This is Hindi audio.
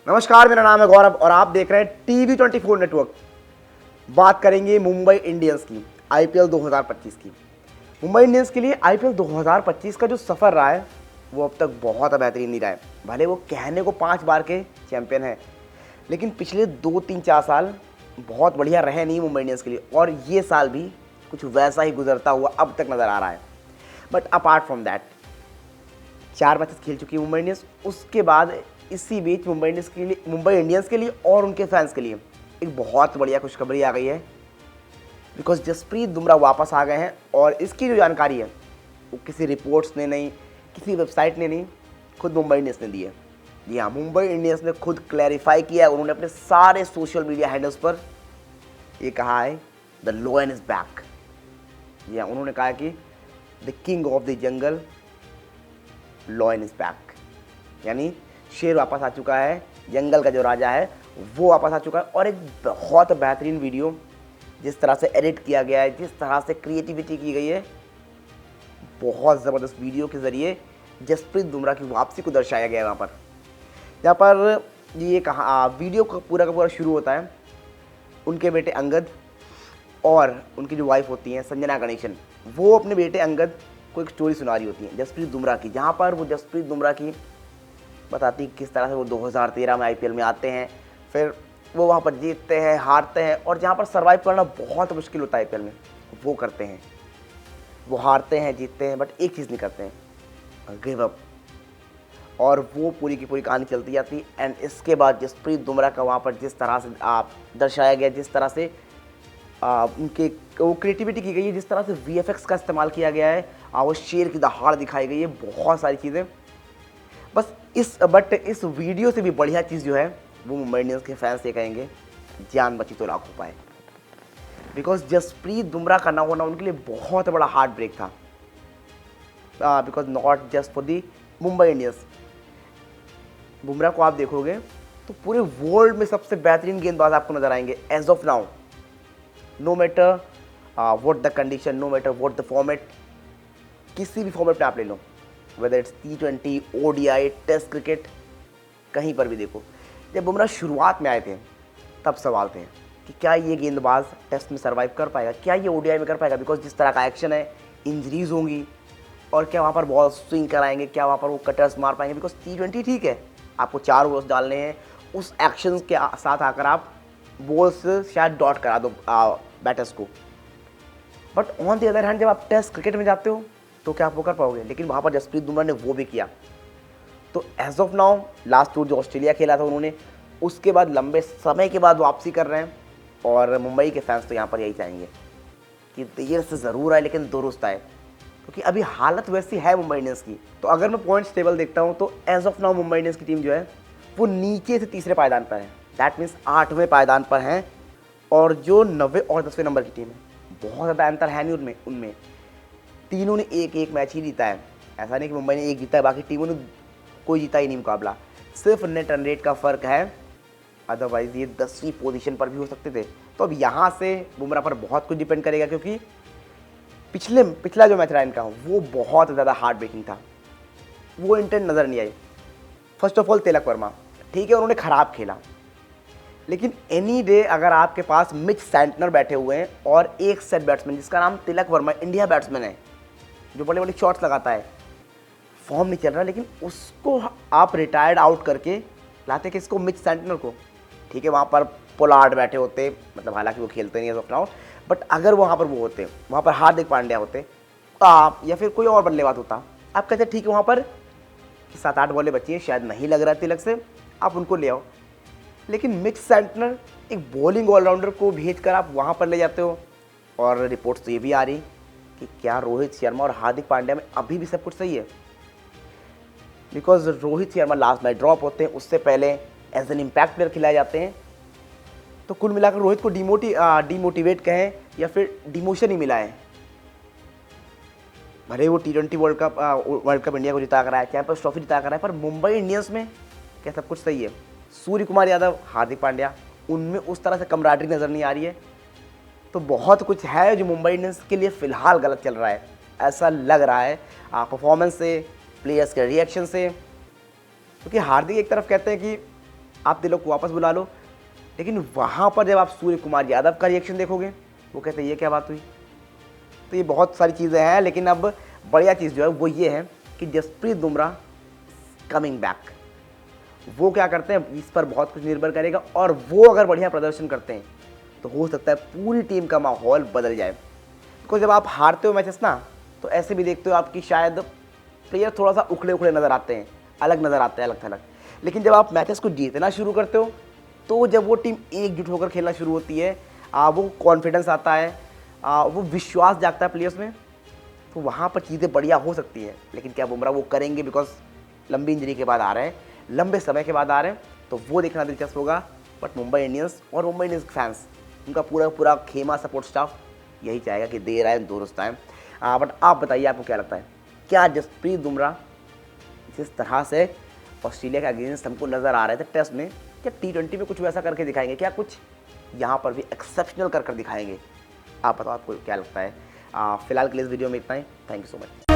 नमस्कार, मेरा नाम है गौरव और आप देख रहे हैं TV24 नेटवर्क। बात करेंगे मुंबई इंडियंस की IPL 2025 की। मुंबई इंडियंस के लिए IPL 2025 का जो सफ़र रहा है वो अब तक बहुत बेहतरीन नहीं रहा है। भले वो कहने को 5 बार के चैंपियन हैं, लेकिन पिछले 2-3-4 साल बहुत बढ़िया रहे नहीं मुंबई इंडियंस के लिए, और ये साल भी कुछ वैसा ही गुजरता हुआ अब तक नज़र आ रहा है। But apart from that 4 matches खेल चुकी है मुंबई इंडियंस। उसके बाद इसी बीच मुंबई इंडियंस के लिए और उनके फैंस के लिए एक बहुत बढ़िया खुशखबरी आ गई है, बिकॉज जसप्रीत बुमराह वापस आ गए हैं। और इसकी जो जानकारी है वो किसी रिपोर्ट्स ने नहीं, किसी वेबसाइट ने नहीं, खुद मुंबई इंडियंस ने दी है। जी हाँ, मुंबई इंडियंस ने खुद क्लैरिफाई किया है। उन्होंने अपने सारे सोशल मीडिया हैंडल्स पर ये कहा है, द लायन इज बैक। जी हाँ, उन्होंने कहा कि the king of the jungle lion is back, यानी शेर वापस आ चुका है, जंगल का जो राजा है वो वापस आ चुका है। और एक बहुत बेहतरीन वीडियो जिस तरह से एडिट किया गया है, जिस तरह से क्रिएटिविटी की गई है, बहुत ज़बरदस्त वीडियो के ज़रिए जसप्रीत बुमराह की वापसी को दर्शाया गया है। यहाँ पर ये कहा वीडियो का पूरा शुरू होता है उनके बेटे अंगद और उनकी जो वाइफ होती हैं संजना गणेशन, वो अपने बेटे अंगद को एक स्टोरी सुना रही होती है जसप्रीत बुमराह की, जहाँ पर वो जसप्रीत बुमराह की बताती किस तरह से वो 2013 में IPL में आते हैं, फिर वो वहाँ पर जीतते हैं, हारते हैं, और जहाँ पर सर्वाइव करना बहुत मुश्किल होता है IPL में वो करते हैं। वो हारते हैं, जीतते हैं, बट एक चीज़ नहीं करते हैं, गिव अप। और वो पूरी की पूरी कहानी चलती जाती है। एंड इसके बाद जसप्रीत बुमराह का वहाँ पर जिस तरह से दर्शाया गया, जिस तरह से उनके वो क्रिएटिविटी की गई है, जिस तरह से VFX का इस्तेमाल किया गया है, वो शेर की दहाड़ दिखाई गई है, बहुत सारी चीज़ें। बस इस वीडियो से भी बढ़िया चीज़ जो है वो मुंबई इंडियंस के फैंस ये कहेंगे, जान बची तो लाखों पाए। बिकॉज जसप्रीत बुमराह का ना होना उनके लिए बहुत बड़ा हार्ट ब्रेक था, because not just for the Mumbai Indians. Bumrah को आप देखोगे तो पूरे वर्ल्ड में सबसे बेहतरीन गेंदबाज आपको नजर आएंगे as of now, no matter what the condition, no matter what the format. किसी भी फॉर्मेट में आप ले लो, whether it's T20, ODI, test cricket, कहीं पर भी देखो। जब बुमराह शुरुआत में आए थे तब सवाल थे कि क्या ये गेंदबाज टेस्ट में सर्वाइव कर पाएगा, क्या ये ODI में कर पाएगा, बिकॉज जिस तरह का एक्शन है, इंजरीज होंगी, और क्या वहाँ पर बॉल स्विंग कराएंगे, क्या वहाँ पर वो कटर्स मार पाएंगे। बिकॉज T20 ठीक है, आपको 4 ओवर्स डालने हैं, उस एक्शन के साथ आकर आप बॉल से शायद डॉट करा दो बैटर्स को। But on the other hand जब आप टेस्ट क्रिकेट में जाते हो तो क्या आप वो कर पाओगे, लेकिन वहाँ पर जसप्रीत बुमराह ने वो भी किया। तो as of now last tour जो ऑस्ट्रेलिया खेला था उन्होंने, उसके बाद लंबे समय के बाद वापसी कर रहे हैं। और मुंबई के फैंस तो यहाँ पर यही चाहेंगे कि देर से ज़रूर आए लेकिन दुरुस्त आए, क्योंकि अभी हालत वैसी है मुंबई इंडियंस की। तो अगर मैं पॉइंट्स टेबल देखता हूँ तो as of now Mumbai Indians की टीम जो है वो नीचे से तीसरे पायदान पर है, दैट मीन्स 8वें पायदान पर हैं। और जो 9वें और 10वें नंबर की टीम है, बहुत ज़्यादा अंतर है नहीं उनमें तीनों ने एक मैच ही जीता है। ऐसा नहीं कि मुंबई ने एक जीता है, बाकी टीमों ने कोई जीता ही नहीं मुकाबला, सिर्फ नेट रन रेट का फ़र्क है, अदरवाइज़ ये 10वीं पोजीशन पर भी हो सकते थे। तो अब यहाँ से बुमराह पर बहुत कुछ डिपेंड करेगा, क्योंकि पिछला जो मैच रहा इनका वो बहुत ज़्यादा हार्ट ब्रेकिंग था, वो इंटेंट नज़र नहीं आई। First of all Tilak Varma, ठीक है उन्होंने ख़राब खेला, लेकिन एनी डे अगर आपके पास मिच सैंटनर बैठे हुए हैं और एक सेट बैट्समैन जिसका नाम तिलक वर्मा, इंडिया बैट्समैन है जो बड़े बड़े शॉट्स लगाता है, फॉर्म नहीं चल रहा, लेकिन उसको आप रिटायर्ड आउट करके लाते किसको, मिच सैंटनर को। ठीक है, वहाँ पर पोलार्ड बैठे होते, मतलब हालांकि वो खेलते नहीं है ऑफ नाउ, बट अगर वहाँ पर वो होते, वहाँ पर हार्दिक पांड्या होते या फिर कोई और बल्लेबाज होता, आप कहते ठीक है वहाँ पर 7-8 बॉलें बची हैं, शायद नहीं लग रहा है तिलक से, आप उनको ले आओ। लेकिन मिच सैंटनर एक बॉलिंग ऑलराउंडर को भेजकर आप वहाँ पर ले जाते हो। और रिपोर्ट्स तो ये भी आ रही कि क्या रोहित शर्मा और हार्दिक पांड्या में अभी भी सब कुछ सही है, because Rohit Sharma last match drop होते हैं, उससे पहले एज एन इम्पैक्ट प्लेयर खिलाए जाते हैं। तो कुल मिलाकर रोहित को डिमोटिवेट कहें या फिर डिमोशन ही मिला है। भले वो T20 वर्ल्ड कप इंडिया को जिता कर आया, चैंपियंस ट्रॉफी जिता कर आया, पर मुंबई इंडियंस में क्या सब कुछ सही है। सूर्य कुमार यादव, हार्दिक पांड्या, उनमें उस तरह से कमराडरी नज़र नहीं आ रही है। तो बहुत कुछ है जो मुंबई इंडियंस के लिए फ़िलहाल गलत चल रहा है, ऐसा लग रहा है परफॉर्मेंस से, प्लेयर्स के रिएक्शन से। क्योंकि हार्दिक एक तरफ कहते हैं कि आप तिलक को वापस बुला लो। लेकिन वहाँ पर जब आप सूर्य कुमार यादव का रिएक्शन देखोगे, वो कहते हैं ये क्या बात हुई। तो ये बहुत सारी चीज़ें हैं, लेकिन अब बढ़िया चीज़ जो है वो ये है कि जसप्रीत बुमराह कमिंग बैक। वो क्या करते हैं इस पर बहुत कुछ निर्भर करेगा, और वो अगर बढ़िया प्रदर्शन करते हैं तो हो सकता है पूरी टीम का माहौल बदल जाए। बिकॉज जब आप हारते हो मैचेस ना, तो ऐसे भी देखते हो आपकी शायद प्लेयर थोड़ा सा उखड़े उखड़े नज़र आते हैं, अलग नज़र आते हैं, अलग थलग। लेकिन जब आप मैचेस को जीतना शुरू करते हो, तो जब वो टीम एकजुट होकर खेलना शुरू होती है, वो कॉन्फिडेंस आता है, वो विश्वास जागता है प्लेयर्स में, तो वहाँ पर चीज़ें बढ़िया हो सकती हैं। लेकिन क्या बुमराह वो करेंगे? बिकॉज लंबी इंजरी के बाद आ रहे हैं, लंबे समय के बाद आ रहे हैं, तो वो देखना दिलचस्प होगा। बट मुंबई इंडियंस और मुंबई इंडियंस फैंस, उनका पूरा खेमा सपोर्ट स्टाफ यही चाहेगा कि दे रहा है दुरुस्त टाइम। बट आप बताइए, आपको क्या लगता है, क्या जसप्रीत बुमराह जिस तरह से ऑस्ट्रेलिया के अगेंस्ट हमको नज़र आ रहे थे टेस्ट में, क्या T20 में कुछ वैसा करके दिखाएंगे? क्या कुछ यहाँ पर भी एक्सेप्शनल कर दिखाएंगे? आप बताओ, आपको क्या लगता है। फिलहाल के लिए इस वीडियो में इतना ही। Thank you so much.